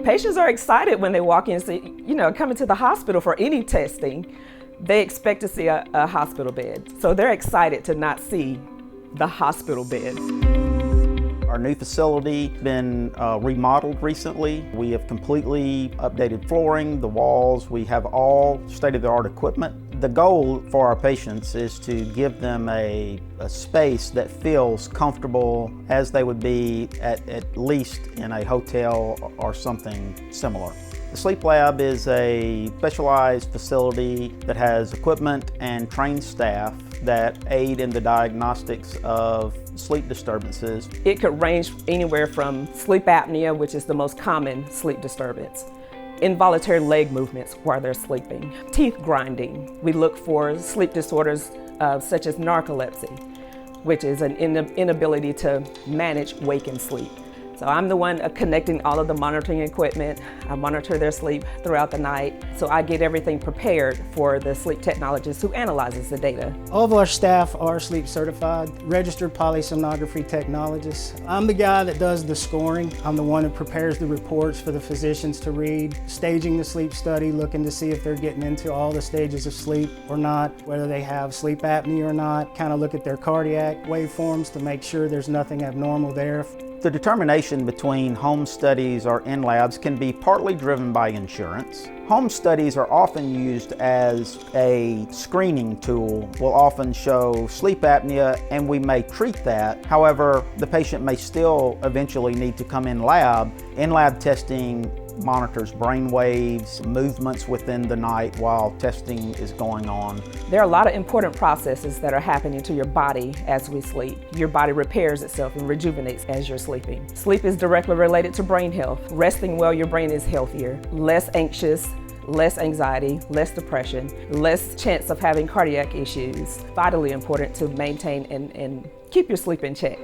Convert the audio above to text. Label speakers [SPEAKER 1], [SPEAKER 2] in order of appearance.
[SPEAKER 1] Patients are excited when they walk in and see, come into the hospital for any testing. They expect to see a hospital bed. So they're excited to not see the hospital bed.
[SPEAKER 2] Our new facility has been remodeled recently. We have completely updated flooring, the walls. We have all state-of-the-art equipment. The goal for our patients is to give them a space that feels comfortable as they would be at least in a hotel or something similar. The Sleep Lab is a specialized facility that has equipment and trained staff that aid in the diagnostics of sleep disturbances.
[SPEAKER 1] It could range anywhere from sleep apnea, which is the most common sleep disturbance, involuntary leg movements while they're sleeping, teeth grinding. We look for sleep disorders such as narcolepsy, which is an inability to manage wake and sleep. So I'm the one connecting all of the monitoring equipment. I monitor their sleep throughout the night. So I get everything prepared for the sleep technologist who analyzes the data.
[SPEAKER 3] All of our staff are sleep certified, registered polysomnography technologists. I'm the guy that does the scoring. I'm the one that prepares the reports for the physicians to read, staging the sleep study, looking to see if they're getting into all the stages of sleep or not, whether they have sleep apnea or not, kind of look at their cardiac waveforms to make sure there's nothing abnormal there.
[SPEAKER 2] The determination between home studies or in-labs can be partly driven by insurance. Home studies are often used as a screening tool. We'll often show sleep apnea and we may treat that. However, the patient may still eventually need to come in lab. In-lab testing monitors brain waves, movements within the night while testing is going on.
[SPEAKER 1] There are a lot of important processes that are happening to your body as we sleep. Your body repairs itself and rejuvenates as you're sleeping. Sleep is directly related to brain health. Resting well, your brain is healthier, less anxious, less anxiety, less depression, less chance of having cardiac issues. Vitally important to maintain and keep your sleep in check.